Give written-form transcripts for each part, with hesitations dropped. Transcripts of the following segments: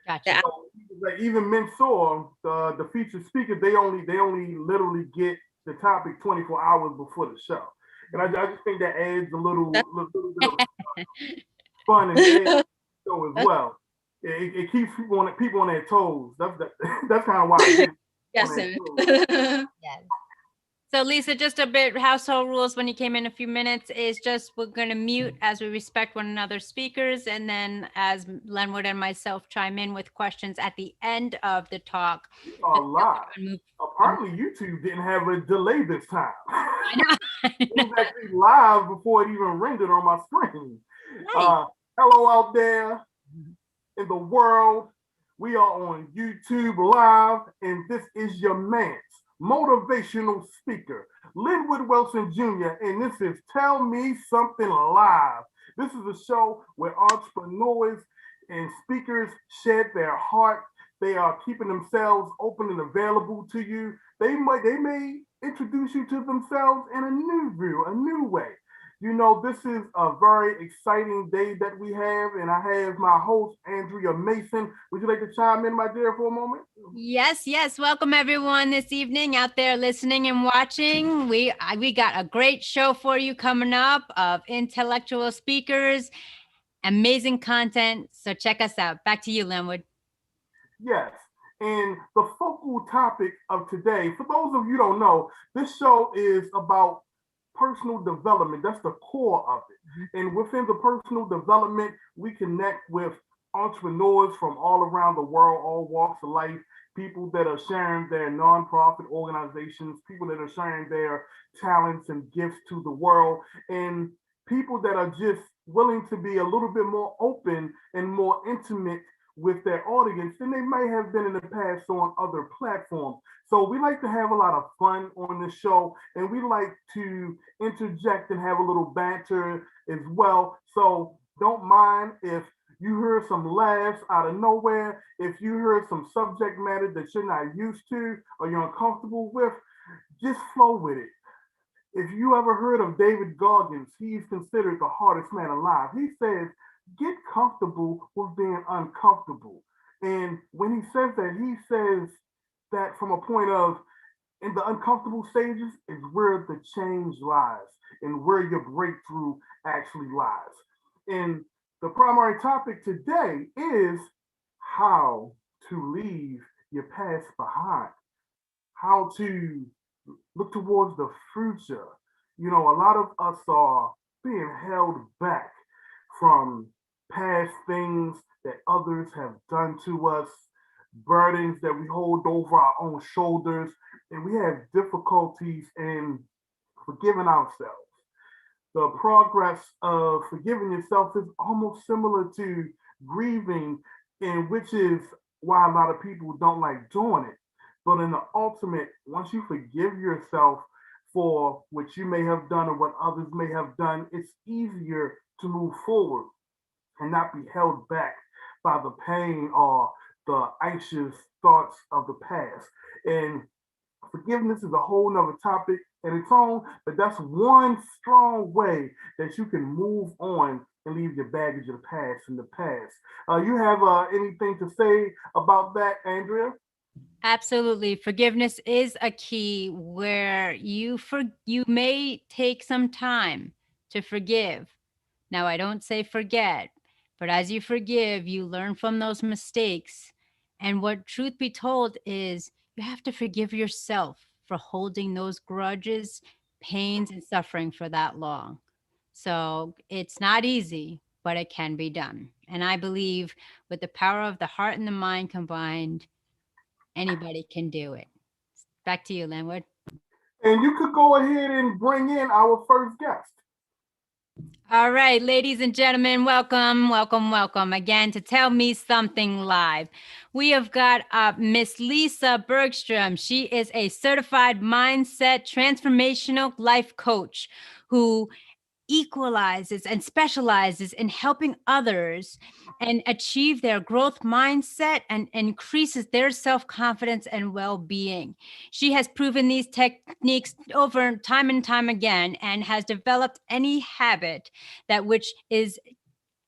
Gotcha. So, like even Mensur, the featured speaker, they only literally get the topic 24 hours before the show, and I just think that adds a little bit of fun and edge to the show as well. It keeps people on their toes. That's kind of why I get on their Guessing. toes. Yes. So Lisa, just a bit household rules when you came in a few minutes is just we're going to mute as we respect one another's speakers. And then as Lenwood and myself chime in with questions at the end of the talk. We are live. Apparently, YouTube didn't have a delay this time. I know. It was actually live before it even rendered on my screen. Hello out there in the world. We are on YouTube Live, and this is your man's motivational speaker, Lenwood Wilson Jr., and this is Tell Me Something Live. This is a show where entrepreneurs and speakers shed their heart. They are keeping themselves open and available to you. They may introduce you to themselves in a new view, a new way. You know, this is a very exciting day that we have, and I have my host, Andrea Mason. Would you like to chime in, my dear, for a moment? Yes. Welcome everyone this evening out there listening and watching. We got a great show for you coming up of intellectual speakers, amazing content. So check us out. Back to you, Lenwood. Yes. And the focal topic of today, for those of you who don't know, this show is about personal development. That's the core of it. And within the personal development, we connect with entrepreneurs from all around the world, all walks of life, people that are sharing their nonprofit organizations, people that are sharing their talents and gifts to the world, and people that are just willing to be a little bit more open and more intimate with their audience than they may have been in the past on other platforms. So we like to have a lot of fun on the show, and we like to interject and have a little banter as well. So don't mind if you hear some laughs out of nowhere, if you hear some subject matter that you're not used to or you're uncomfortable with, just flow with it. If you ever heard of David Goggins, he's considered the hardest man alive. He says, get comfortable with being uncomfortable. And when he says that, he says that from a point of in the uncomfortable stages is where the change lies and where your breakthrough actually lies. And the primary topic today is how to leave your past behind, how to look towards the future. You know, a lot of us are being held back from past things that others have done to us, burdens that we hold over our own shoulders, and we have difficulties in forgiving ourselves. The progress of forgiving yourself is almost similar to grieving, and which is why a lot of people don't like doing it. But in the ultimate, once you forgive yourself for what you may have done or what others may have done, it's easier to move forward and not be held back by the pain or the anxious thoughts of the past. And forgiveness is a whole nother topic in its own, but that's one strong way that you can move on and leave your baggage of the past in the past. You have anything to say about that, Andrea? Absolutely. Forgiveness is a key where you may take some time to forgive. Now, I don't say forget, but as you forgive, you learn from those mistakes. And what truth be told is you have to forgive yourself for holding those grudges, pains, and suffering for that long. So it's not easy, but it can be done. And I believe with the power of the heart and the mind combined, anybody can do it. Back to you, Lenwood. And you could go ahead and bring in our first guest. All right, ladies and gentlemen, welcome again to Tell Me Something Live. We have got Miss Lisa Bergstrom. She is a certified mindset transformational life coach who equalizes and specializes in helping others and achieve their growth mindset and increases their self-confidence and well-being. She has proven these techniques over time and time again and has developed any habit that which is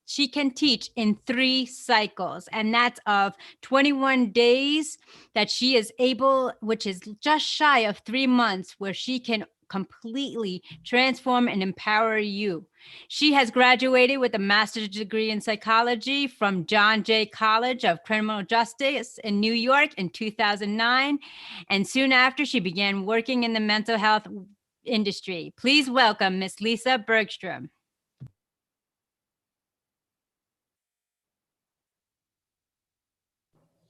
she can teach in 3 cycles, and that's of 21 days that she is able, which is just shy of 3 months, where she can completely transform and empower you. She has graduated with a master's degree in psychology from John Jay College of Criminal Justice in New York in 2009. And soon after, she began working in the mental health industry. Please welcome Miss Lisa Bergstrom.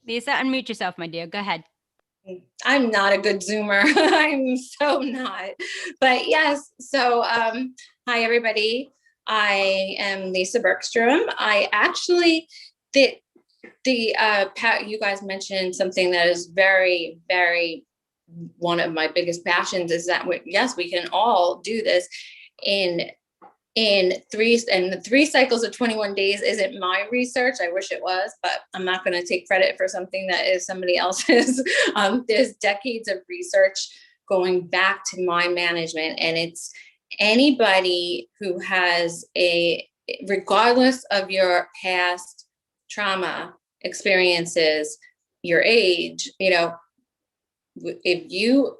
Lisa, unmute yourself, my dear. Go ahead. I'm not a good Zoomer. I'm so not. But yes, so hi, everybody. I am Lisa Bergstrom. I actually, you guys mentioned something that is very, very, one of my biggest passions is that, yes, we can all do this in the 3 cycles of 21 days isn't my research. I wish it was, but I'm not going to take credit for something that is somebody else's. There's decades of research going back to mind management, and it's anybody who has regardless of your past trauma experiences, your age, if you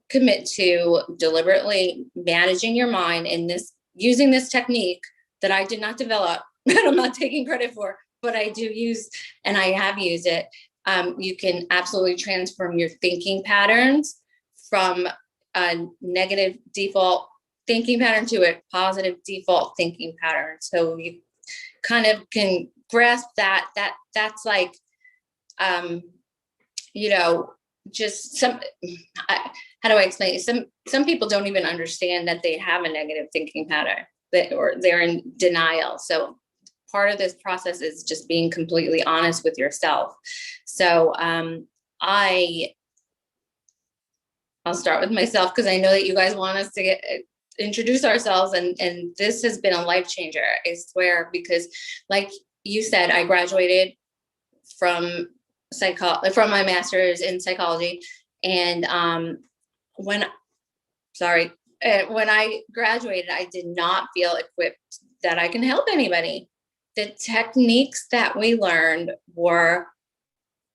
commit to deliberately managing your mind in using this technique that I did not develop, and I'm not taking credit for, but I do use, and I have used it, you can absolutely transform your thinking patterns from a negative default thinking pattern to a positive default thinking pattern. So you kind of can grasp that's like, just how do I explain it? Some people don't even understand that they have a negative thinking pattern, or they're in denial. So part of this process is just being completely honest with yourself. So I'll start with myself, because I know that you guys want us to introduce ourselves, and this has been a life changer, I swear, because like you said, I graduated from my master's in psychology, and when I graduated, I did not feel equipped that I can help anybody. The techniques that we learned were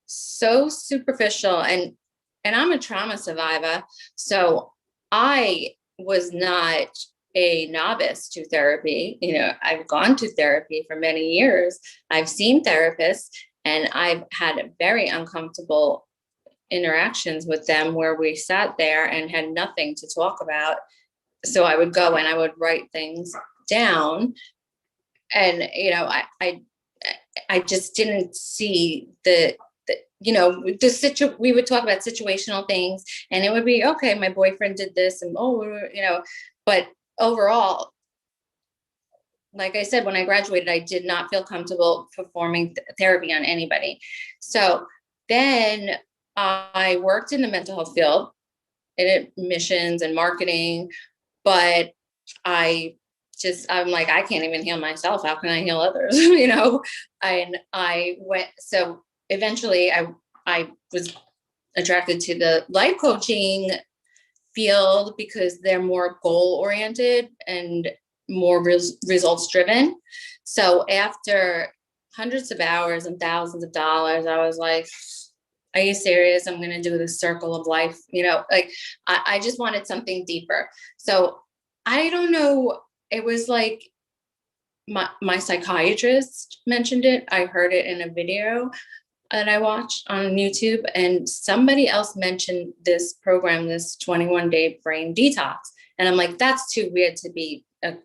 so superficial, and I'm a trauma survivor, so I was not a novice to therapy. I've gone to therapy for many years. I've seen therapists, and I've had very uncomfortable interactions with them where we sat there and had nothing to talk about. So I would go and I would write things down, and I just didn't see we would talk about situational things, and it would be, okay, my boyfriend did this, and but overall, like I said, when I graduated, I did not feel comfortable performing therapy on anybody. So then I worked in the mental health field, in admissions and marketing, but I'm like, I can't even heal myself. How can I heal others? And I went, so eventually I was attracted to the life coaching field because they're more goal oriented and more results driven. So after hundreds of hours and thousands of dollars, I was like, are you serious? I'm going to do this circle of life. I just wanted something deeper. So I don't know. It was like my psychiatrist mentioned it. I heard it in a video that I watched on YouTube, and somebody else mentioned this program, this 21-day brain detox. And I'm like, that's too weird to be, that's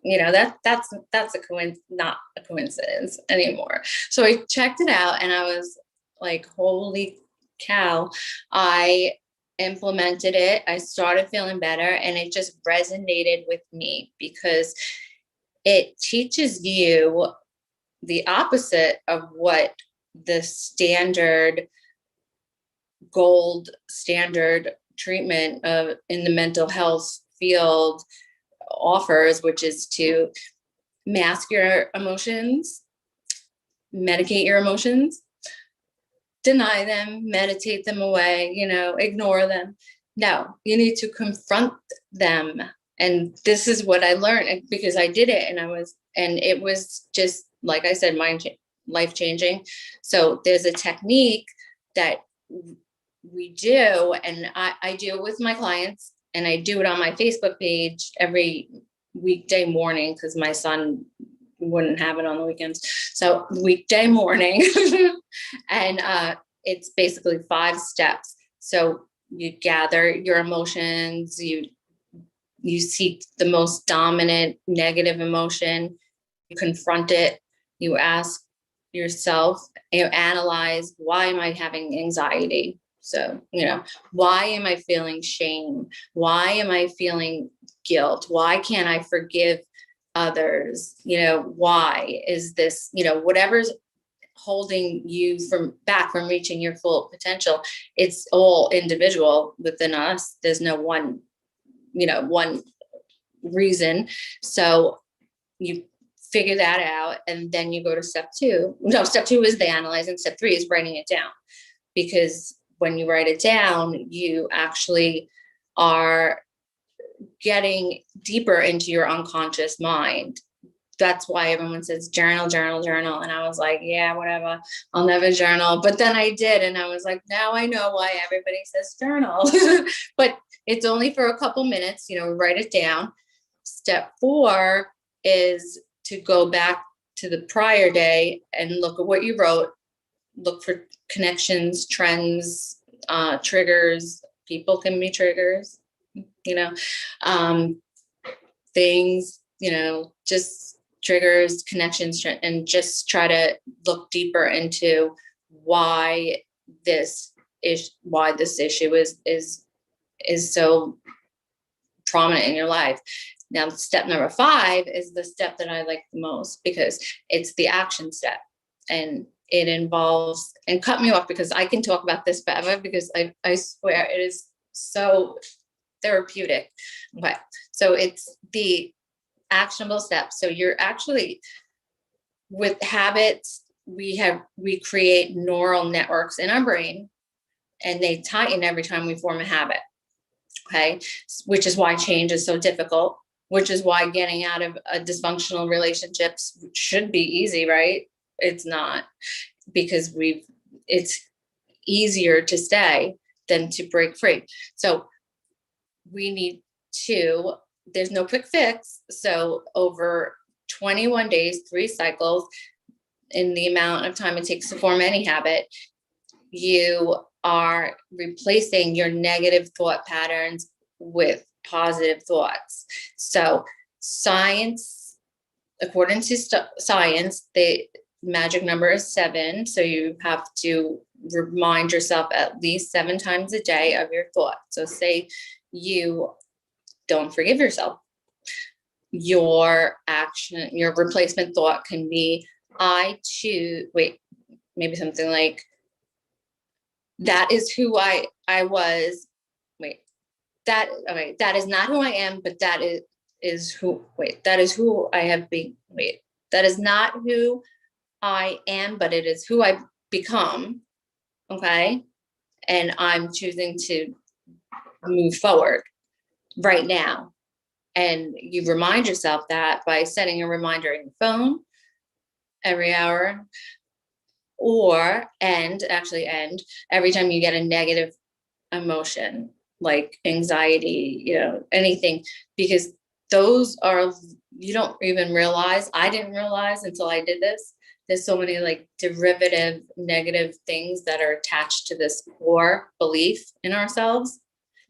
not a coincidence anymore. So I checked it out, and I was like, holy cow. I implemented it. I started feeling better, and it just resonated with me because it teaches you the opposite of what the standard gold standard treatment in the mental health field offers, which is to mask your emotions, medicate your emotions, deny them, meditate them away, ignore them. No, you need to confront them. And this is what I learned, because I did it, and it was just like I said, life changing. So there's a technique that we do, and I do it with my clients, and I do it on my Facebook page every weekday morning because my son wouldn't have it on the weekends. So weekday morning, and it's basically 5 steps. So you gather your emotions, you seek the most dominant negative emotion, you confront it, you ask yourself, you analyze, why am I having anxiety? So, why am I feeling shame? Why am I feeling guilt? Why can't I forgive others? Why is this, whatever's holding you back from reaching your full potential? It's all individual within us. There's no one reason. So you figure that out, and then you go to step 2. No, step 2 is the analyzing. Step 3 is writing it down, because when you write it down, you actually are getting deeper into your unconscious mind. That's why everyone says journal, journal, journal. And I was like, yeah, whatever, I'll never journal. But then I did. And I was like, now I know why everybody says journal. But it's only for a couple minutes, write it down. Step 4 is to go back to the prior day and look at what you wrote, look for connections, trends, triggers. People can be triggers, things, just triggers, connections, and just try to look deeper into why this issue is so prominent in your life. Now, step number 5 is the step that I like the most, because it's the action step, and it involves, and cut me off because I can talk about this forever, because I swear it is so therapeutic. Okay. So it's the actionable steps. So you're actually, with habits, we create neural networks in our brain, and they tighten every time we form a habit. Okay. Which is why change is so difficult, which is why getting out of a dysfunctional relationships should be easy, right? It's not, because it's easier to stay than to break free. So we need there's no quick fix. So over 21 days, 3 cycles, in the amount of time it takes to form any habit, you are replacing your negative thought patterns with positive thoughts. So science, according to science, the magic number is 7. So you have to remind yourself at least 7 times a day of your thought. So say you don't forgive yourself. Your replacement thought can be, maybe something like, that is who I was. That is not who I am, but that is who I have been. That is not who I am, but it is who I've become. Okay. And I'm choosing to move forward right now. And you remind yourself that by setting a reminder in your phone every hour, and every time you get a negative emotion, like anxiety, anything, because those are, you don't even realize, I didn't realize until I did this, there's so many like derivative negative things that are attached to this core belief in ourselves.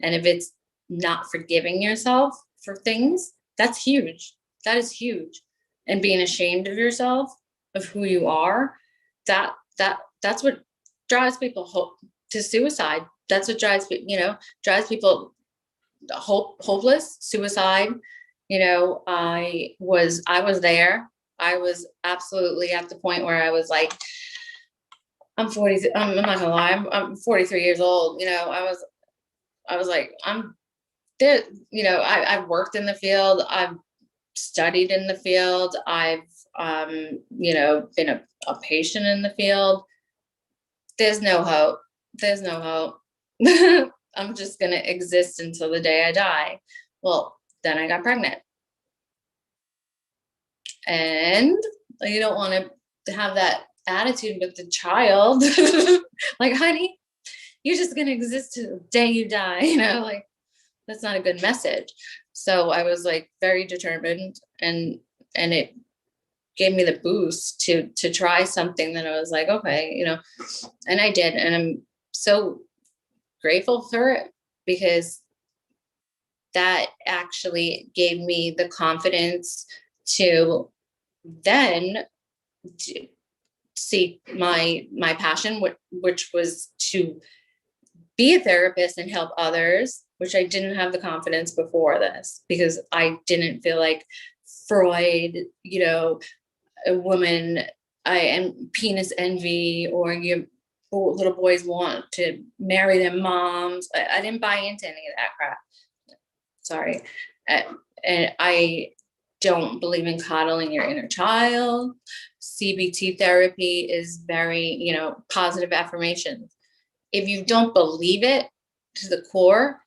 And if it's not forgiving yourself for things, that's huge. That is huge. And being ashamed of yourself, of who you are, that's what drives people to suicide. That's what drives people hopeless, suicide. I was there. I was absolutely at the point where I was like, I'm 40. I'm not gonna lie. I'm 43 years old. I was like, I'm there. I've worked in the field. I've studied in the field. I've, been a patient in the field. There's no hope. There's no hope. I'm just going to exist until the day I die. Well, then I got pregnant. And You don't want to have that attitude with the child. Like, honey, you're just going to exist to the day you die. Like, that's not a good message. So I was like very determined, and it gave me the boost to try something that I was like, okay, and I did. And I'm so grateful for it, because that actually gave me the confidence to then seek my passion, which was to be a therapist and help others, which I didn't have the confidence before this, because I didn't feel like Freud, a woman, and penis envy, or little boys want to marry their moms. I didn't buy into any of that crap. Sorry. And I don't believe in coddling your inner child. CBT therapy is very, positive affirmations. If you don't believe it to the core,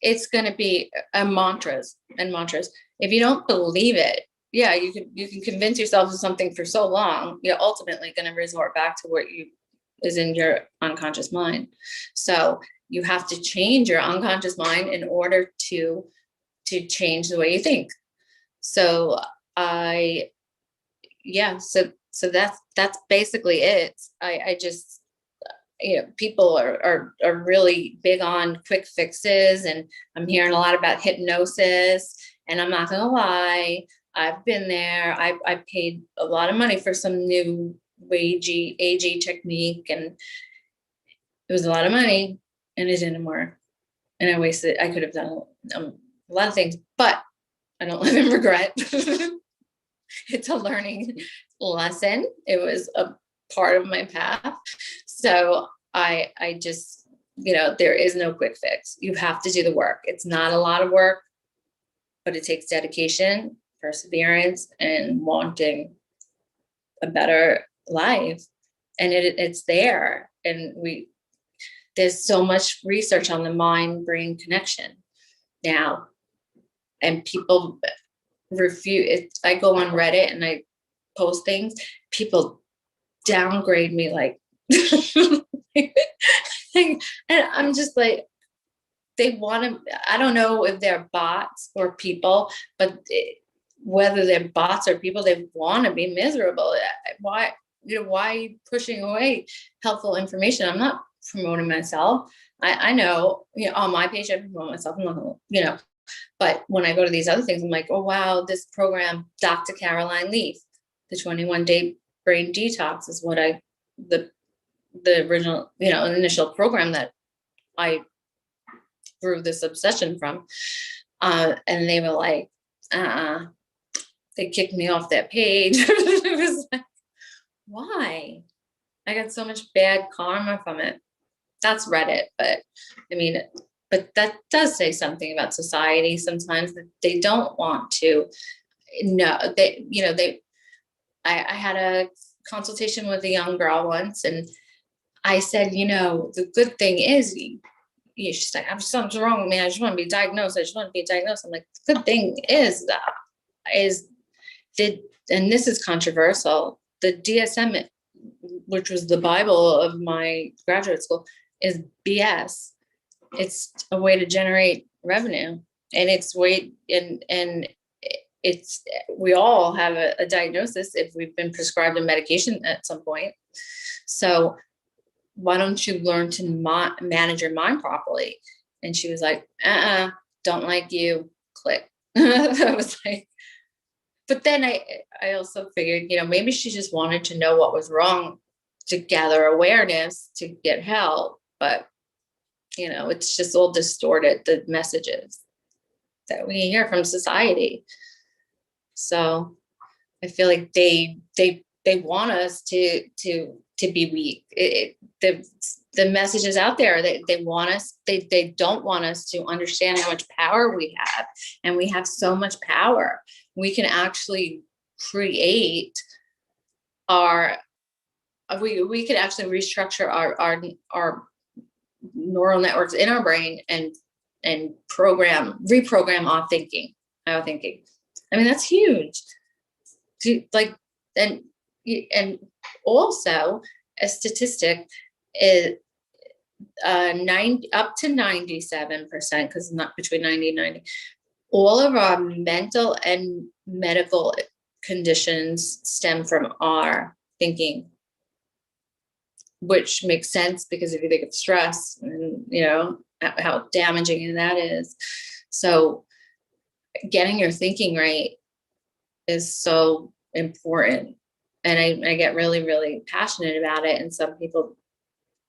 it's going to be mantras. If you don't believe it, yeah, you can convince yourself of something for so long, you're ultimately going to resort back to what is in your unconscious mind. So you have to change your unconscious mind in order to change the way you think. So so that's basically it. I just, people are really big on quick fixes, and I'm hearing a lot about hypnosis, and I'm not gonna lie, I've been there. I paid a lot of money for some new AG technique, and it was a lot of money, and it didn't work. And I could have done a lot of things, but I don't live in regret. It's a learning lesson. It was a part of my path. So I just, there is no quick fix. You have to do the work. It's not a lot of work, but it takes dedication, perseverance, and wanting a better life. And it's there. And there's so much research on the mind-brain connection now, and people refuse it. I go on Reddit and I post things. People downgrade me like, and I'm just like, they want to, I don't know if they're bots or people, but whether they're bots or people, they want to be miserable. Why are you pushing away helpful information? I'm not promoting myself. I know, on my page, I promote myself. I'm not gonna, but when I go to these other things, I'm like, oh, wow, this program, Dr. Caroline Leaf, the 21-day brain detox is what the original, initial program that I grew this obsession from. And they were like, they kicked me off that page. It was like, why? I got so much bad karma from it. That's Reddit, but but that does say something about society sometimes, that they don't want to know. I had a consultation with a young girl once, and I said, the good thing is, she's like, something's wrong with me. I just want to be diagnosed. I'm like, the good thing is and this is controversial, the DSM, which was the Bible of my graduate school, is BS. It's a way to generate revenue, and we all have a diagnosis if we've been prescribed a medication at some point. So why don't you learn to manage your mind properly? And she was like, don't like you, click. I was like, but then I also figured, maybe she just wanted to know what was wrong to gather awareness to get help. But, it's just all distorted, the messages that we hear from society. So I feel like they want us to be weak. The messages out there, they want us, they don't want us to understand how much power we have. And we have so much power. We can actually create we can actually restructure our neural networks in our brain and reprogram our thinking. That's huge. like, and also a statistic is up to 97%, because not between 90 and 90, all of our mental and medical conditions stem from our thinking, which makes sense because if you think of stress and how damaging that is. So getting your thinking right is so important. And I get really, really passionate about it. And some people,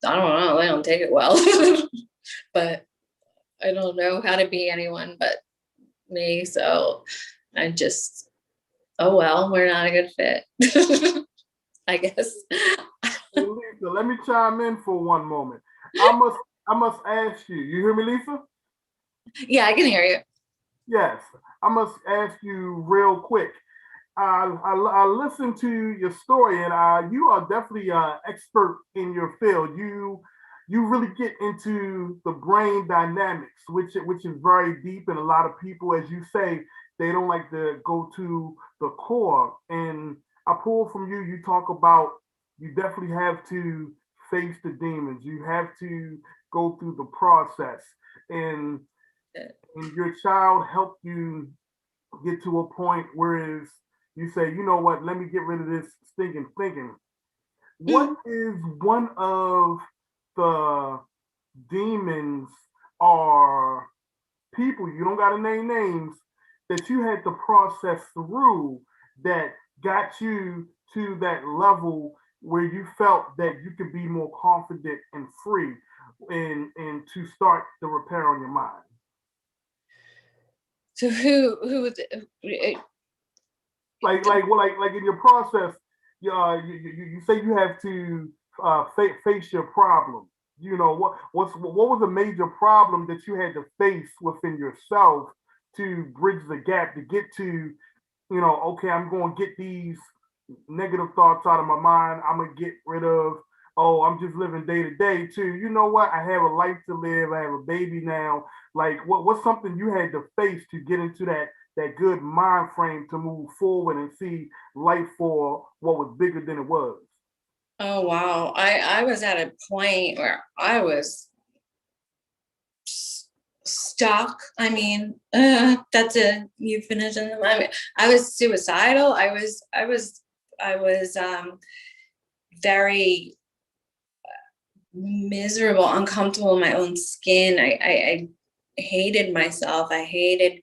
I don't know, they don't take it well. But I don't know how to be anyone but me. So I just, oh well, we're not a good fit. I guess. Lisa, let me chime in for one moment. I must ask you. You hear me, Lisa? Yeah, I can hear you. Yes. I must ask you real quick. I listened to your story, and you are definitely an expert in your field. You really get into the brain dynamics, which is very deep, and a lot of people, as you say, they don't like to go to the core. And I pull from you. You talk about you definitely have to face the demons. You have to go through the process, and your child helped you get to a point where you say, you know what, let me get rid of this stinking thinking. What is one of the demons or people, you don't got to name names, that you had to process through that got you to that level where you felt that you could be more confident and free and to start the repair on your mind? So who was like in your process, you say you have to face your problem. What was a major problem that you had to face within yourself to bridge the gap to get to, okay, I'm going to get these negative thoughts out of my mind. I'm going to get rid of, oh, I'm just living day to day, to, you know what, I have a life to live. I have a baby now. Like, what's something you had to face to get into that good mind frame to move forward and see life for what was bigger than it was? Oh, wow. I was at a point where I was stuck. I mean, that's a euphemism. I mean, I was suicidal. I was very miserable, uncomfortable in my own skin. I hated myself. I hated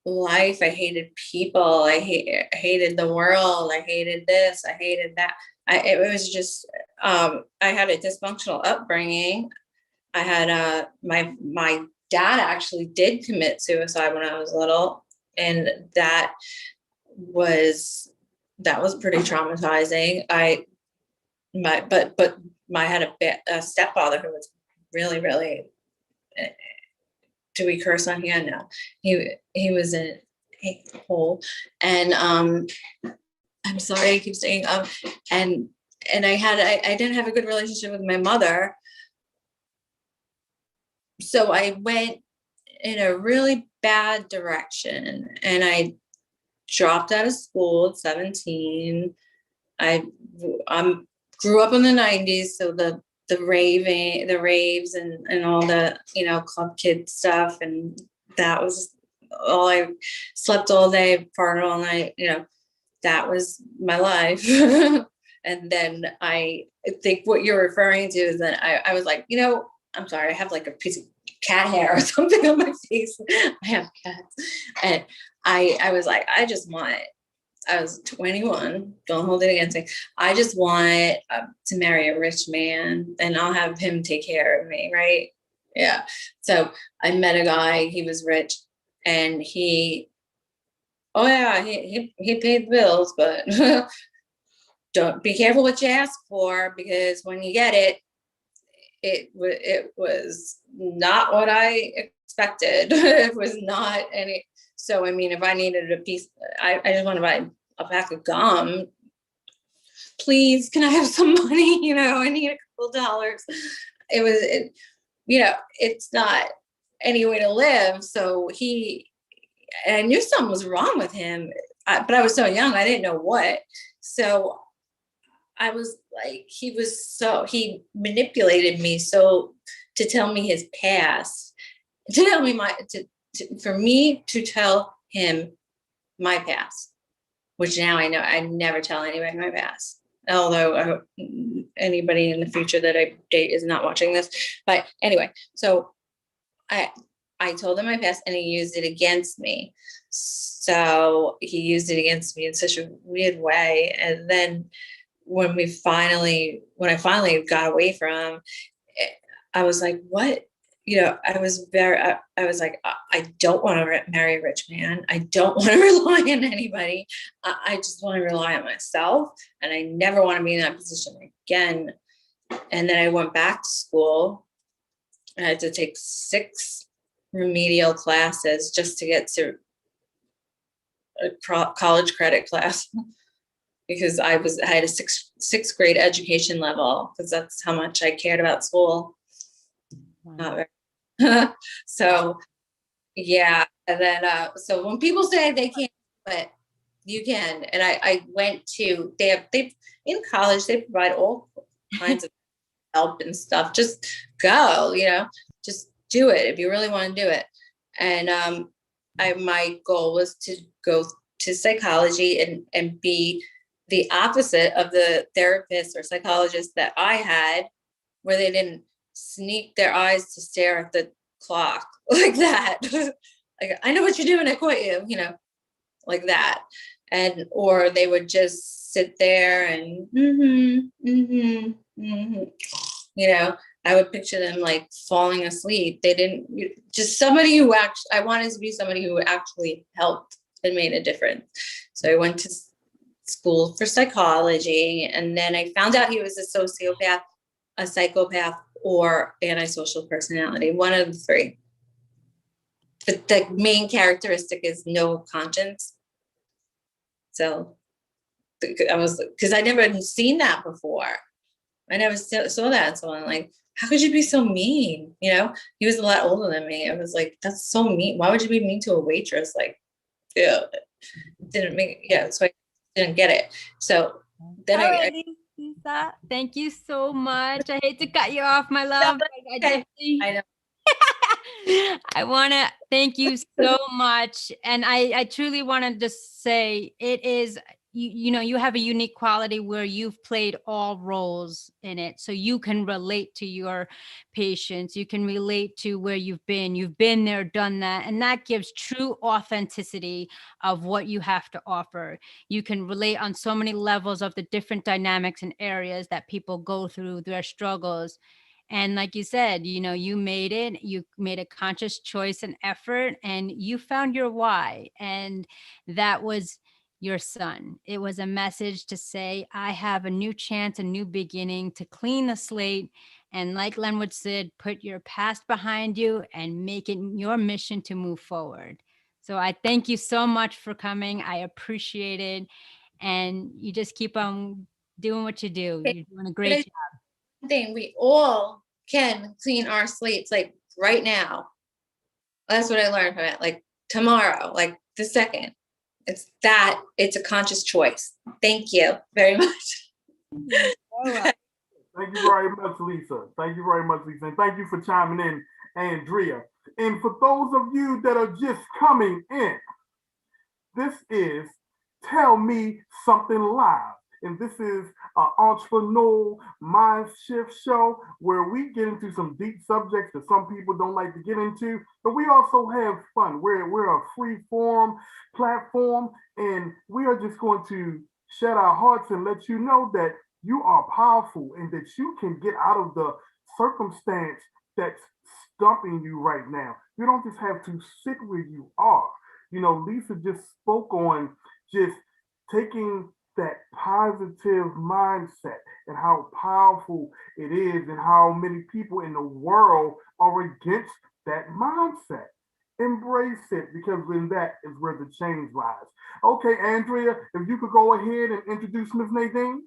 life. I hated people. I hated the world. I hated this. I hated that. It was just, I had a dysfunctional upbringing. I had my dad actually did commit suicide when I was little, and that was pretty traumatizing. I had a stepfather who was really, really, do we curse on here? No, he was a hole, and I'm sorry, I keep saying and I didn't have a good relationship with my mother, so I went in a really bad direction, and I dropped out of school at 17. I grew up in the 90s, so the raves and all the club kid stuff, and that was all. I slept all day, partied all night, that was my life. And then I think what you're referring to is that I was like, I'm sorry, I have like a piece of cat hair or something on my face. I have cats. And I was like, I was 21, don't hold it against me. I just want to marry a rich man, and I'll have him take care of me, right? Yeah. So I met a guy, he was rich, and he paid the bills, but don't be careful what you ask for, because when you get it, it was not what I expected. It was not any. So, I mean, if I needed a piece, I just want to buy a pack of gum. Please, can I have some money? I need a couple dollars. It's not any way to live. So I knew something was wrong with him. but I was so young, I didn't know what. So I was like, he manipulated me so to tell me his past, to tell me for me to tell him my past, which now I know I never tell anybody my past. Although I hope anybody in the future that I date is not watching this. But anyway, so I told him my past and he used it against me. So he used it against me in such a weird way. And then when I finally got away from him, I was like, what? I was like, I don't want to marry a rich man. I don't want to rely on anybody. I just want to rely on myself. And I never want to be in that position again. And then I went back to school. I had to take 6 remedial classes just to get to a college credit class because I had a sixth grade education level because that's how much I cared about school. Wow. So yeah, and then so when people say they can't, but you can. And I went to they in college they provide all kinds of help and stuff. Just go, just do it if you really want to do it. And my goal was to go to psychology and be the opposite of the therapist or psychologist that I had, where they didn't sneak their eyes to stare at the clock like that. Like, I know what you're doing, I caught you, like that. Or they would just sit there and I would picture them like falling asleep. They didn't, just somebody who I wanted to be somebody who actually helped and made a difference. So I went to school for psychology, and then I found out he was a sociopath, a psychopath, or antisocial personality, one of the 3. But the main characteristic is no conscience. So I was, because I never had seen that before. I never saw that in someone. Like, how could you be so mean? He was a lot older than me. I was like, that's so mean. Why would you be mean to a waitress? Like, yeah, so I didn't get it. So then Lisa, thank you so much. I hate to cut you off, my love. I know. I want to thank you so much. And I truly want to just say it is, you have a unique quality where you've played all roles in it. So you can relate to your patients. You can relate to where you've been there, done that. And that gives true authenticity of what you have to offer. You can relate on so many levels of the different dynamics and areas that people go through, their struggles. And like you said, you made it, you made a conscious choice and effort, and you found your why. And that was your son. It was a message to say, I have a new chance, a new beginning, to clean the slate. And like Lenwood said, put your past behind you and make it your mission to move forward. So I thank you so much for coming. I appreciate it. And you just keep on doing what you do. You're doing a great job. Thing we all can clean our slates, like right now. That's what I learned from it. Like tomorrow, like the second. It's a conscious choice. Thank you very much. Thank you very much, Lisa. Thank you very much, Lisa. And thank you for chiming in, Andrea. And for those of you that are just coming in, this is Tell Me Something Live. And this is an entrepreneurial mind shift show where we get into some deep subjects that some people don't like to get into, but we also have fun. We're a free form platform, and we are just going to shed our hearts and let you know that you are powerful and that you can get out of the circumstance that's stumping you right now. You don't just have to sit where you are. Lisa just spoke on just taking that positive mindset and how powerful it is and how many people in the world are against that mindset. Embrace it, because in that is where the change lies. Okay, Andrea, if you could go ahead and introduce Ms. Nadine.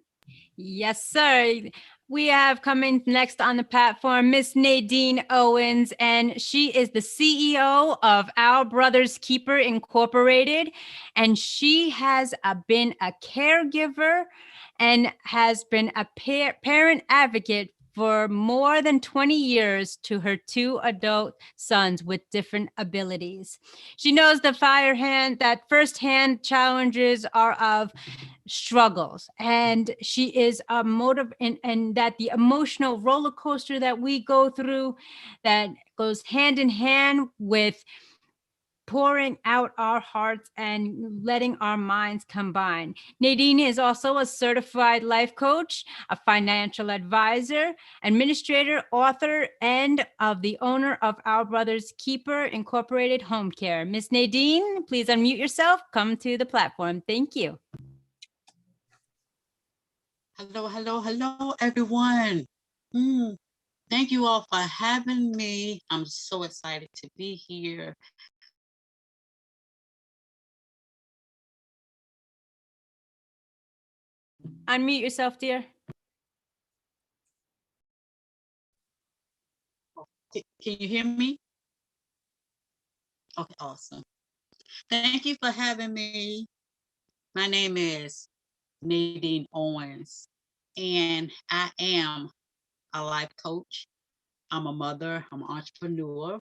Yes, sir. We have coming next on the platform, Miss Nadine Owens, and she is the CEO of Our Brothers Keeper Incorporated. And she has been a caregiver and has been a parent advocate for more than 20 years to her 2 adult sons with different abilities. She knows the that firsthand challenges are of struggles, and she is a and that the emotional roller coaster that we go through, that goes hand in hand with pouring out our hearts and letting our minds combine. Nadine is also a certified life coach, a financial advisor, administrator, author, and of the owner of Our Brothers Keeper Incorporated Home Care. Miss Nadine, please unmute yourself. Come to the platform. Thank you. Hello, everyone. Thank you all for having me. I'm so excited to be here. Unmute yourself, dear. Can you hear me? Okay, awesome. Thank you for having me. My name is Nadine Owens, and I am a life coach. I'm a mother, I'm an entrepreneur,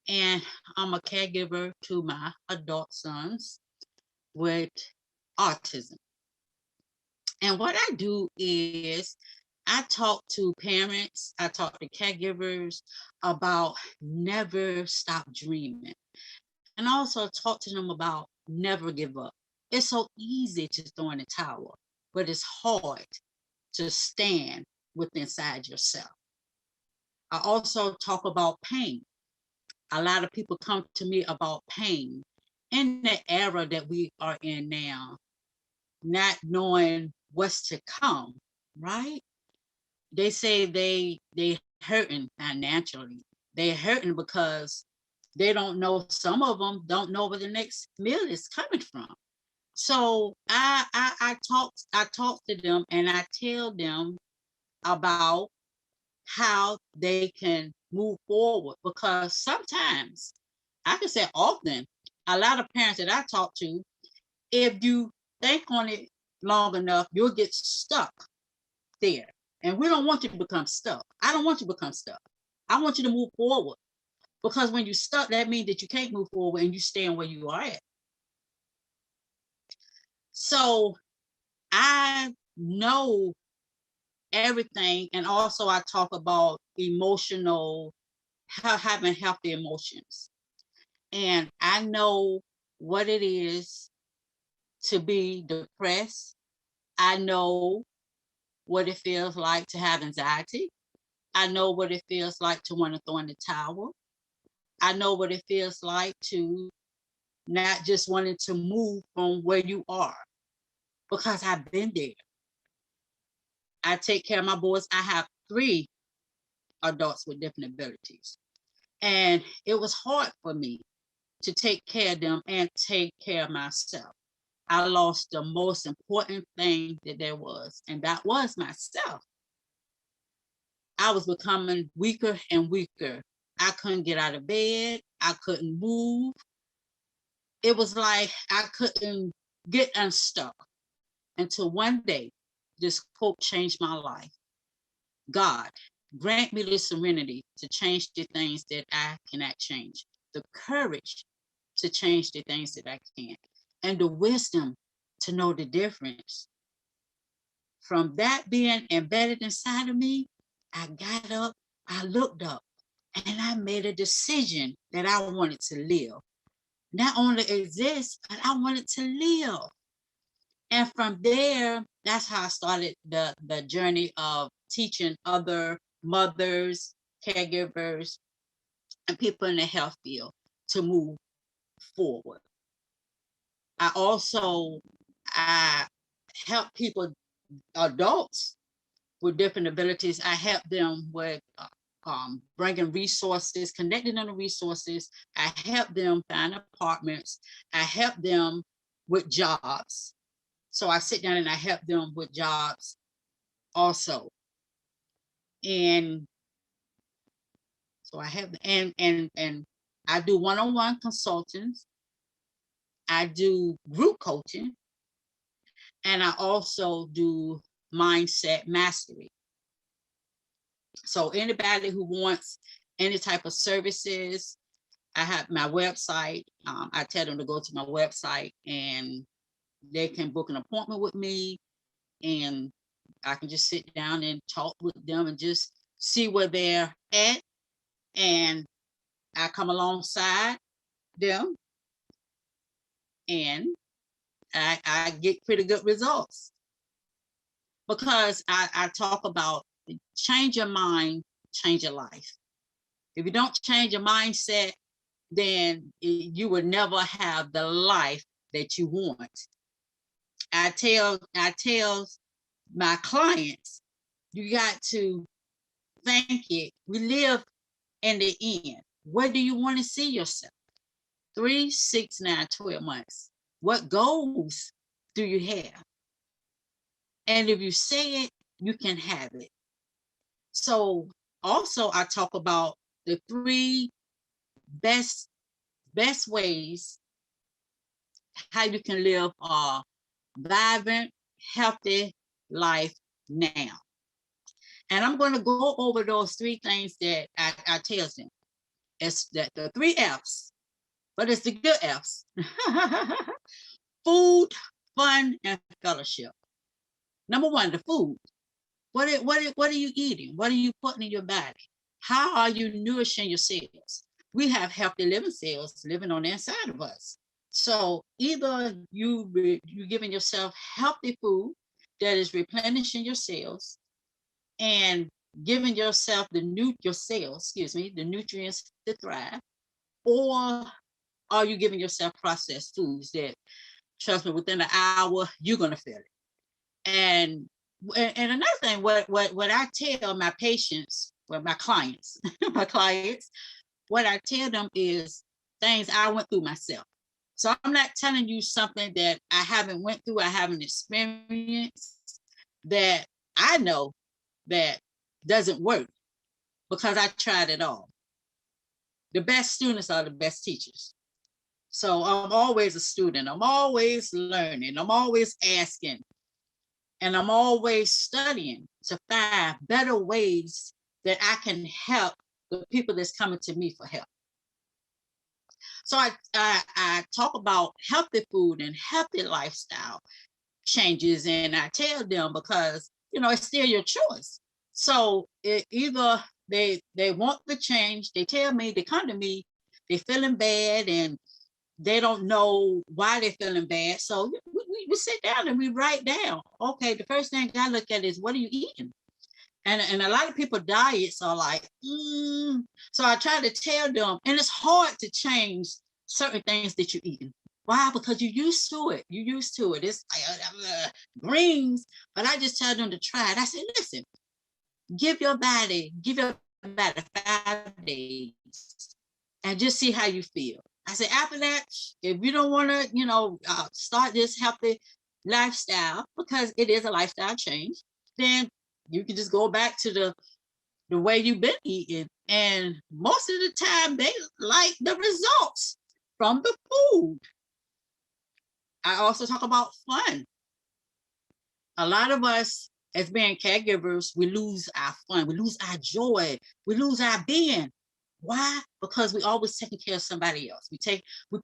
and I'm a caregiver to my adult sons with autism. And what I do is I talk to parents, I talk to caregivers about never stop dreaming. And I also talk to them about never give up. It's so easy to throw in the towel, but it's hard to stand with inside yourself. I also talk about pain. A lot of people come to me about pain in the era that we are in now, not knowing what's to come, right? They say they hurting financially. They hurting because they don't know, some of them don't know where the next meal is coming from. So I talk to them and I tell them about how they can move forward, because sometimes, I can say often, a lot of parents that I talk to, if you think on it long enough, you'll get stuck there. And we don't want you to become stuck. I don't want you to become stuck. I want you to move forward, because when you're stuck, that means that you can't move forward and you stand where you are at. So I know everything. And also I talk about having healthy emotions. And I know what it is to be depressed. I know what it feels like to have anxiety. I know what it feels like to want to throw in the towel. I know what it feels like to not just wanting to move from where you are, because I've been there. I take care of my boys. I have 3 adults with different abilities. And it was hard for me to take care of them and take care of myself. I lost the most important thing that there was, and that was myself. I was becoming weaker and weaker. I couldn't get out of bed. I couldn't move. It was like I couldn't get unstuck until one day, this quote changed my life. God, grant me the serenity to change the things that I cannot change, the courage to change the things that I can, and the wisdom to know the difference. From that being embedded inside of me, I got up, I looked up, and I made a decision that I wanted to live. Not only exist, but I wanted to live. And from there, that's how I started the journey of teaching other mothers, caregivers, and people in the health field to move forward. I help people, adults with different abilities. I help them with bringing resources, connecting them to resources. I help them find apartments. I help them with jobs. So I sit down and I help them with jobs also. And so I have, and I do one-on-one consultings. I do group coaching, and I also do mindset mastery. So anybody who wants any type of services, I have my website. I tell them to go to my website and they can book an appointment with me, and I can just sit down and talk with them and just see where they're at. And I come alongside them, and I get pretty good results, because I talk about change your mind, change your life. If you don't change your mindset, then you will never have the life that you want. I tell my clients, you got to think it. We live in the end. Where do you want to see yourself? 3, 6, 9, 12 months. What goals do you have? And if you say it, you can have it. So also I talk about the 3 best ways how you can live a vibrant, healthy life now. And I'm going to go over those 3 things that I tell them. It's that the 3 F's, but it's the good F's. Food, fun, and fellowship. Number 1, the food. What are you eating? What are you putting in your body? How are you nourishing your cells? We have healthy living cells living on the inside of us. So either you're giving yourself healthy food that is replenishing your cells and giving yourself the nutrients to thrive, or are you giving yourself processed foods that, trust me, within an hour you're gonna feel it. And another thing, what I tell my patients, well, my clients, what I tell them is things I went through myself. So I'm not telling you something that I haven't went through, I haven't experienced, that I know that doesn't work, because I tried it all. The best students are the best teachers. So I'm always a student. I'm always learning. I'm always asking. And I'm always studying to find better ways that I can help the people that's coming to me for help. So I talk about healthy food and healthy lifestyle changes, and I tell them, because it's still your choice. So either they want the change, they tell me, they come to me, they're feeling bad and they don't know why they're feeling bad. So we sit down and we write down, okay, the first thing I look at is, what are you eating? And a lot of people diets are like, So I try to tell them, and it's hard to change certain things that you're eating. Why? Because you're used to it. You're used to it. It's like greens, but I just tell them to try it. I say, listen, give your body 5 days and just see how you feel. I say, after that, if you don't want to, start this healthy lifestyle, because it is a lifestyle change, then you can just go back to the way you've been eating. And most of the time, they like the results from the food. I also talk about fun. A lot of us, as being caregivers, we lose our fun, we lose our joy, we lose our being. Why? Because we always taking care of somebody else. We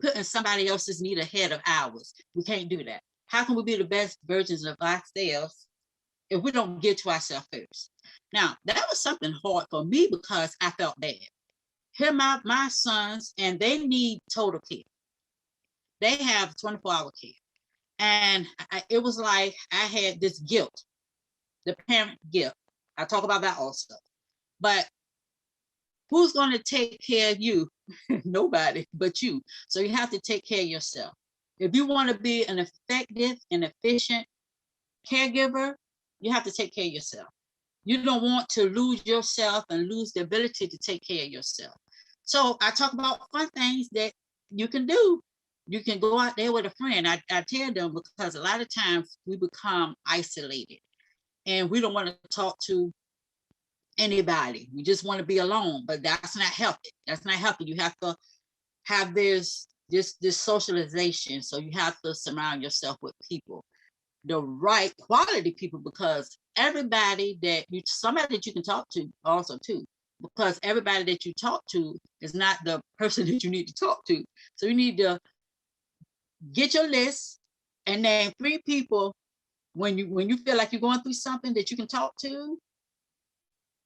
putting somebody else's need ahead of ours. We can't do that. How can we be the best versions of ourselves if we don't get to ourselves first? Now, that was something hard for me, because I felt bad. Here my sons, and they need total care. They have 24-hour care. And it was like I had this guilt, the parent guilt. I talk about that also. But who's going to take care of you? Nobody but you. So you have to take care of yourself. If you want to be an effective and efficient caregiver, you have to take care of yourself. You don't want to lose yourself and lose the ability to take care of yourself. So I talk about fun things that you can do You can go out there with a friend. I tell them, because a lot of times we become isolated and we don't want to talk to anybody. We just want to be alone, but that's not healthy. That's not healthy. You have to have this socialization. So you have to surround yourself with people, the right quality people, because somebody that you can talk to also too, because everybody that you talk to is not the person that you need to talk to. So you need to get your list and name 3 people when you feel like you're going through something that you can talk to.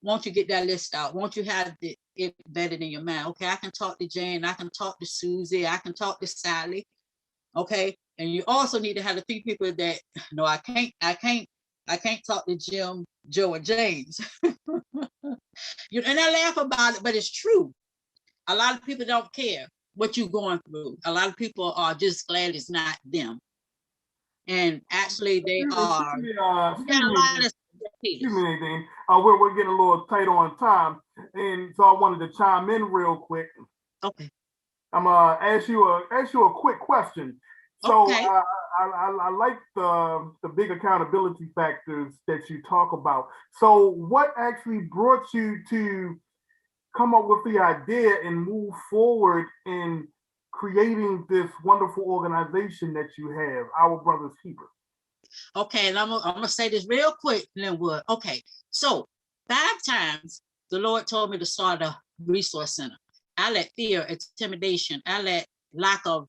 Won't you get that list out? Won't you have it embedded in your mind? Okay, I can talk to Jane, I can talk to Susie, I can talk to Sally. Okay, and you also need to have the 3 people that no, I can't talk to Jim, Joe, and James. And I laugh about it, but it's true. A lot of people don't care what you're going through. A lot of people are just glad it's not them. And actually, they are. Excuse me, Nadine. We're getting a little tight on time, and so I wanted to chime in real quick. Okay. I'm ask you a quick question. So Okay. I like the big accountability factors that you talk about. So what actually brought you to come up with the idea and move forward in creating this wonderful organization that you have, Our Brother's Keeper? Okay, and I'm gonna say this real quick, Lenwood. Okay, so 5 times the Lord told me to start a resource center. I let fear, intimidation, I let lack of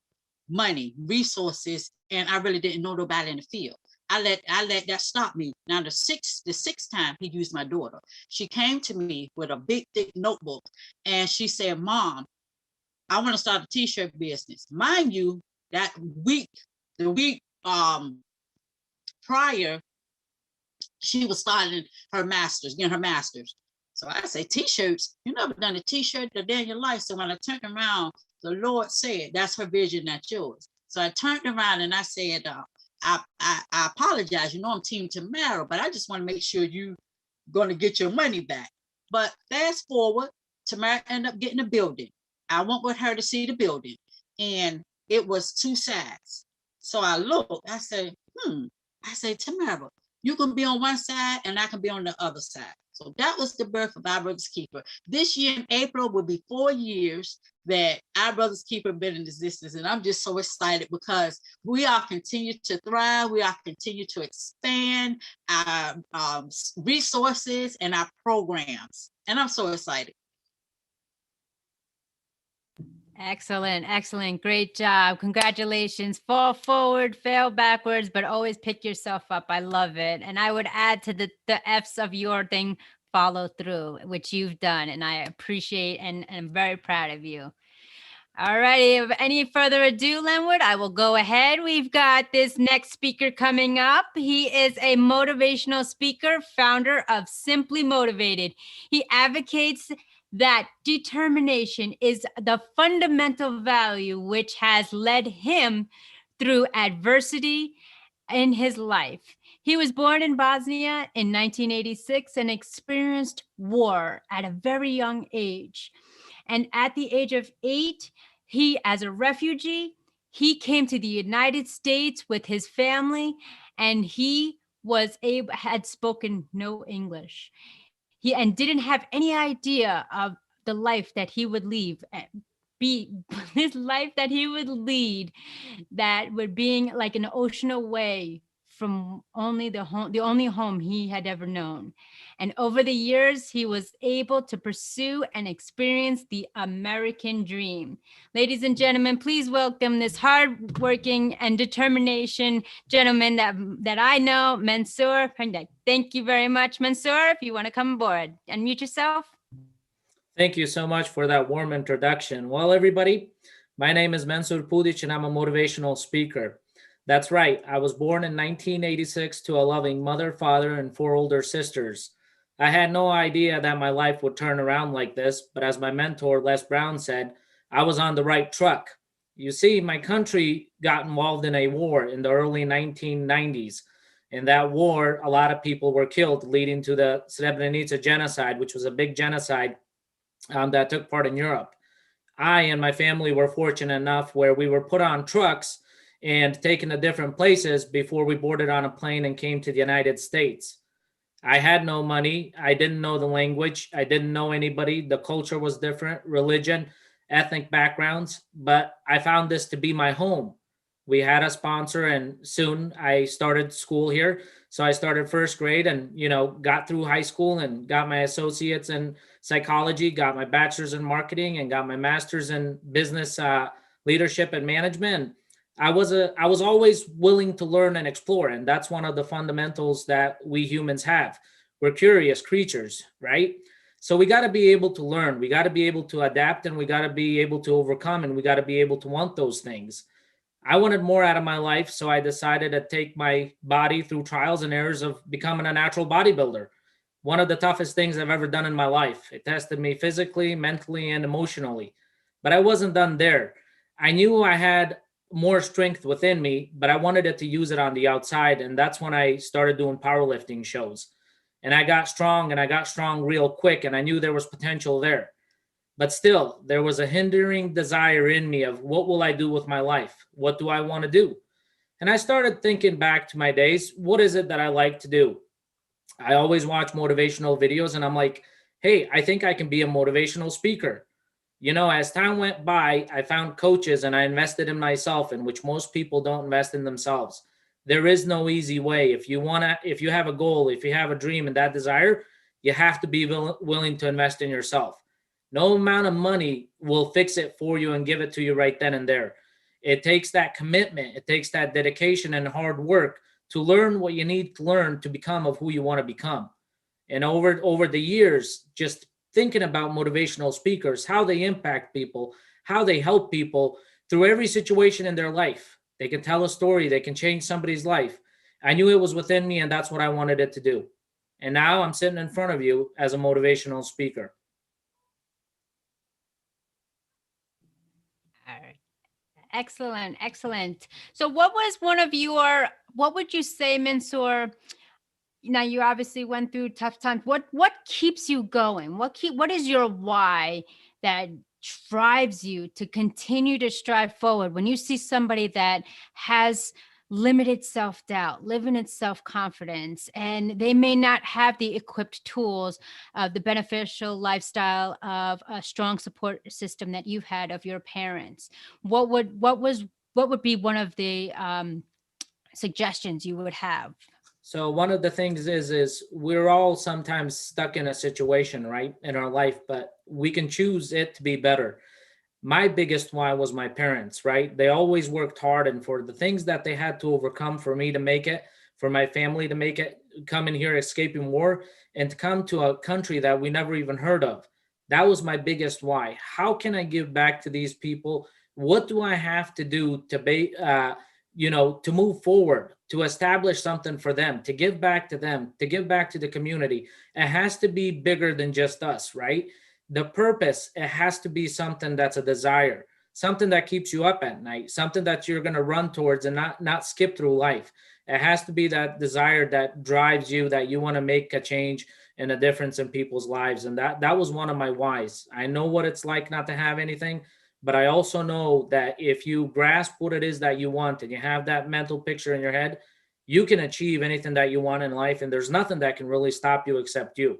money, resources, and I really didn't know nobody in the field. I let that stop me. Now the sixth time he used my daughter. She came to me with a big thick notebook and she said, "Mom, I want to start a t-shirt business." Mind you, that week, the week prior, she was starting her master's, getting her master's. So I say, t-shirts, you never done a t-shirt a day in your life. So when I turned around, the Lord said, that's her vision, not yours. So I turned around and I said, I apologize. You know, I'm Team Tamara, but I just want to make sure you're going to get your money back. But fast forward, Tamara ended up getting a building. I went with her to see the building and it was 2 sides. So I looked, I said, I say, Tamara, you can be on one side and I can be on the other side. So that was the birth of Our Brother's Keeper. This year in April will be 4 years that Our Brother's Keeper been in existence. And I'm just so excited because we are continue to thrive. We are continue to expand our resources and our programs. And I'm so excited. Excellent, excellent. Great job. Congratulations. Fall forward, fail backwards, but always pick yourself up. I love it. And I would add to the F's of your thing, follow through, which you've done. And I appreciate and I'm very proud of you. All righty. If any further ado, Lenwood, I will go ahead. We've got this next speaker coming up. He is a motivational speaker, founder of Simply Motivated. He advocates that determination is the fundamental value which has led him through adversity in his life. He was born in Bosnia in 1986 and experienced war at a very young age. And at the age of 8, he, as a refugee, he came to the United States with his family, and he had spoken no English. He didn't have any idea of the life that he would his life that he would lead, that would being like an ocean away from the only home he had ever known. And over the years, he was able to pursue and experience the American dream. Ladies and gentlemen, please welcome this hardworking and determination gentleman that I know, Mensur. Thank you very much, Mensur. If you want to come aboard, unmute yourself. Thank you so much for that warm introduction. Well, everybody, my name is Mensur Pudic, and I'm a motivational speaker. That's right. I was born in 1986 to a loving mother, father, and 4 older sisters. I had no idea that my life would turn around like this, but as my mentor, Les Brown, said, I was on the right truck. You see, my country got involved in a war in the early 1990s. In that war, a lot of people were killed, leading to the Srebrenica genocide, which was a big genocide that took part in Europe. I and my family were fortunate enough where we were put on trucks and taken to different places before we boarded on a plane and came to the United States. I had no money. I didn't know the language. I didn't know anybody. The culture was different, religion, ethnic backgrounds, but I found this to be my home. We had a sponsor, and soon I started school here. So I started first grade and, got through high school and got my associates in psychology, got my bachelor's in marketing, and got my master's in business leadership and management. I was always willing to learn and explore, and that's one of the fundamentals that we humans have. We're curious creatures, right? So we got to be able to learn, we got to be able to adapt, and we got to be able to overcome, and we got to be able to want those things. I wanted more out of my life, so I decided to take my body through trials and errors of becoming a natural bodybuilder. One of the toughest things I've ever done in my life. It tested me physically, mentally, and emotionally. But I wasn't done there. I knew I had more strength within me, but I wanted it to use it on the outside. And that's when I started doing powerlifting shows. And I got strong, and I got strong real quick, and I knew there was potential there. But still, there was a hindering desire in me of what will I do with my life? What do I want to do? And I started thinking back to my days. What is it that I like to do? I always watch motivational videos, and I'm like, hey, I think I can be a motivational speaker. As time went by, I found coaches and I invested in myself, in which most people don't invest in themselves. There is no easy way. If you have a goal, if you have a dream and that desire, you have to be willing to invest in yourself. No amount of money will fix it for you and give it to you right then and there. It takes that commitment. It takes that dedication and hard work to learn what you need to learn to become of who you want to become. And over the years, just thinking about motivational speakers, how they impact people, how they help people through every situation in their life. They can tell a story. They can change somebody's life. I knew it was within me, and that's what I wanted it to do. And now I'm sitting in front of you as a motivational speaker. All right. Excellent, excellent. So what would you say, Mensur? Now you obviously went through tough times. What keeps you going? What is your why that drives you to continue to strive forward when you see somebody that has limited self-doubt, limited self-confidence, and they may not have the equipped tools of the beneficial lifestyle of a strong support system that you've had of your parents? What would be one of the suggestions you would have? So one of the things is we're all sometimes stuck in a situation, right, in our life, but we can choose it to be better. My biggest why was my parents, right? They always worked hard, and for the things that they had to overcome for me to make it, for my family to make it, come in here escaping war, and to come to a country that we never even heard of. That was my biggest why. How can I give back to these people? What do I have to do to be, to move forward, to establish something for them, to give back to them, to give back to the community? It has to be bigger than just us, right? The purpose, it has to be something that's a desire, something that keeps you up at night, something that you're going to run towards and not skip through life. It has to be that desire that drives you, that you want to make a change and a difference in people's lives. And that was one of my whys. I know what it's like not to have anything, but I also know that if you grasp what it is that you want and you have that mental picture in your head, you can achieve anything that you want in life. And there's nothing that can really stop you except you.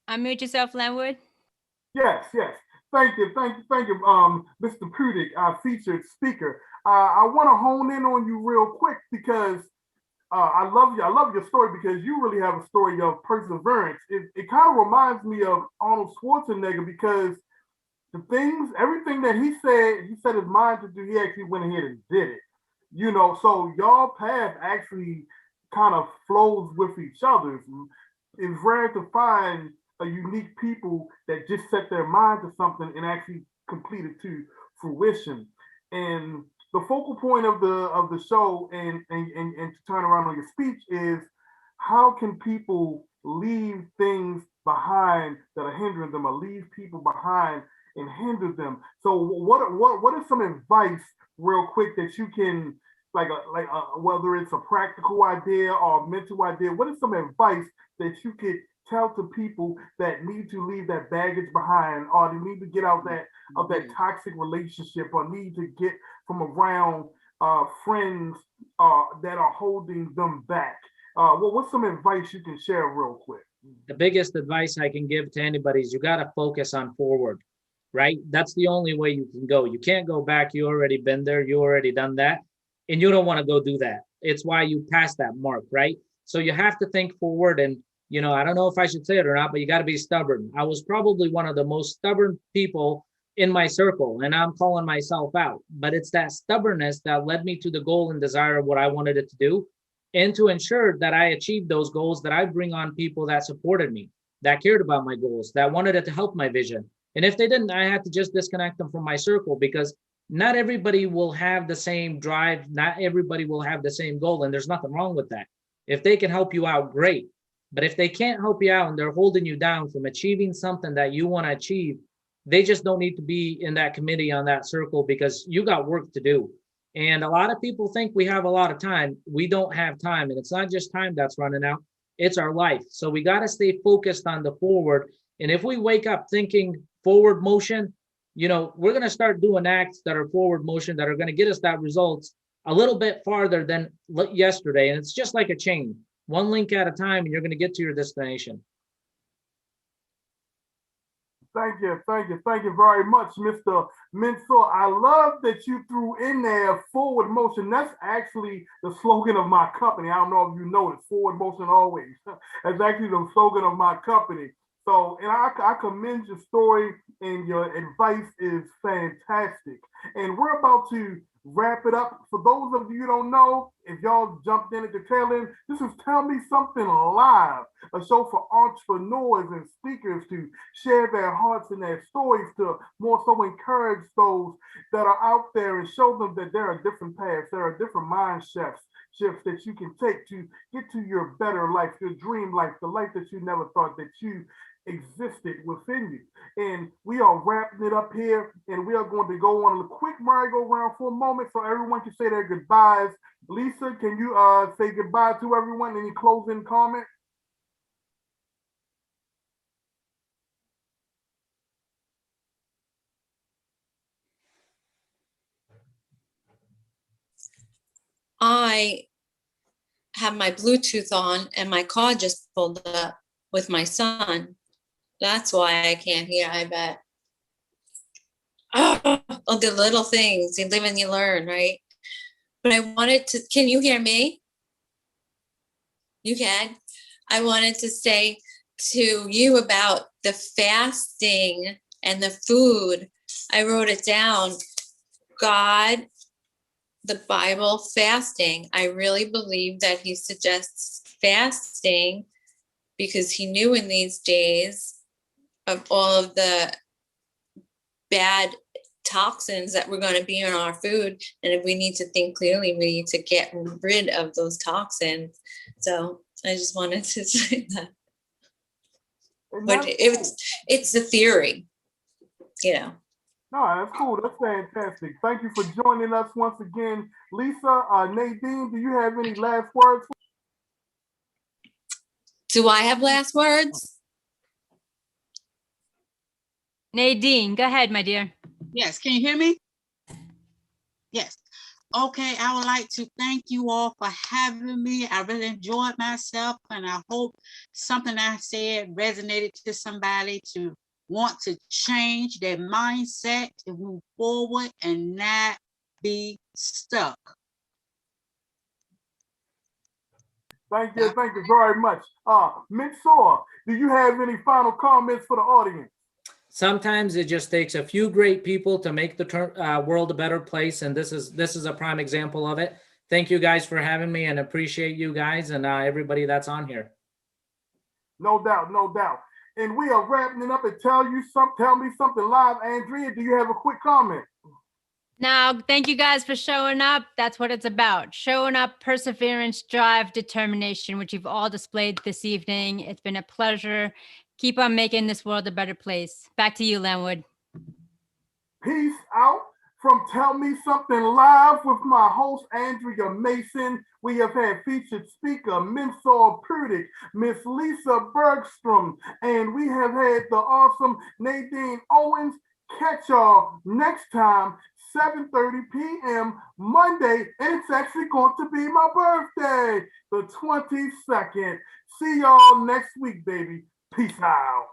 Unmute yourself, Lenwood. Yes. Thank you, Mr. Pudic, our featured speaker. I want to hone in on you real quick because I love your story, because you really have a story of perseverance. It kind of reminds me of Arnold Schwarzenegger, because everything that he set his mind to do, he actually went ahead and did it. So y'all path actually kind of flows with each other's. It's rare to find a unique people that just set their mind to something and actually complete it to fruition. And the focal point of the show and to turn around on your speech is, how can people leave things behind that are hindering them, or leave people behind and hinder them? So what is some advice real quick that you can whether it's a practical idea or a mental idea, what is some advice that you could tell to people that need to leave that baggage behind, or they need to get out of that toxic relationship, or need to get from around friends that are holding them back? What's some advice you can share real quick? The biggest advice I can give to anybody is you got to focus on forward, right? That's the only way you can go. You can't go back. You already been there. You already done that. And you don't want to go do that. It's why you passed that mark, right? So you have to think forward. And, you know, I don't know if I should say it or not, but you got to be stubborn. I was probably one of the most stubborn people in my circle, and I'm calling myself out. But it's that stubbornness that led me to the goal and desire of what I wanted it to do, and to ensure that I achieved those goals, that I bring on people that supported me, that cared about my goals, that wanted it to help my vision. And if they didn't, I had to just disconnect them from my circle, because not everybody will have the same drive. Not everybody will have the same goal. And there's nothing wrong with that. If they can help you out, great. But if they can't help you out and they're holding you down from achieving something that you want to achieve, they just don't need to be in that committee, on that circle, because you got work to do. And a lot of people think we have a lot of time. We don't have time. And it's not just time that's running out, it's our life. So we got to stay focused on the forward. And if we wake up thinking forward motion, you know, we're going to start doing acts that are forward motion, that are going to get us that results a little bit farther than yesterday. And it's just like a chain, one link at a time, and you're going to get to your destination. Thank you very much, Mr. Mensur. I love that you threw in there forward motion. That's actually the slogan of my company. I don't know if you know it, forward motion always. That's actually the slogan of my company. So, and I commend your story, and your advice is fantastic. And we're about to wrap it up. For those of you who don't know, if y'all jumped in at the tail end, this is Tell Me Something Live, a show for entrepreneurs and speakers to share their hearts and their stories, to more so encourage those that are out there and show them that there are different paths, there are different mind shifts that you can take to get to your better life, your dream life, the life that you never thought that you existed within you. And we are wrapping it up here, and we are going to go on a quick merry-go-round for a moment so everyone can say their goodbyes. Lisa, can you say goodbye to everyone? Any closing comment? I have my Bluetooth on and my car just pulled up with my son. That's why I can't hear, I bet. Oh, the little things, you live and you learn, right? But I wanted to, can you hear me? You can. I wanted to say to you about the fasting and the food. I wrote it down. God, the Bible, fasting. I really believe that he suggests fasting because he knew in these days of all of the bad toxins that were going to be in our food. And if we need to think clearly, we need to get rid of those toxins. So I just wanted to say that. But it's the theory, you know. No, that's cool. That's fantastic. Thank you for joining us once again. Lisa, Nadine, do you have any last words? Do I have last words? Nadine, go ahead, my dear. Yes, can you hear me? Yes. Okay, I would like to thank you all for having me. I really enjoyed myself, and I hope something I said resonated to somebody to want to change their mindset, to move forward and not be stuck. Thank you very much. Mensur, do you have any final comments for the audience? Sometimes it just takes a few great people to make the world a better place, and this is a prime example of it. Thank you guys for having me, and appreciate you guys and everybody that's on here. No doubt, no doubt. And we are wrapping it up and Tell Me Something Live. Andrea, do you have a quick comment? Now, thank you guys for showing up. That's what it's about. Showing up, perseverance, drive, determination, which you've all displayed this evening. It's been a pleasure. Keep on making this world a better place. Back to you, Lenwood. Peace out. From Tell Me Something Live with my host, Andrea Mason, we have had featured speaker, Mensur Pudic, Miss Lisa Bergstrom, and we have had the awesome Nadine Owens. Catch y'all next time, 7:30 p.m. Monday, and it's actually going to be my birthday, the 22nd. See y'all next week, baby. Peace out.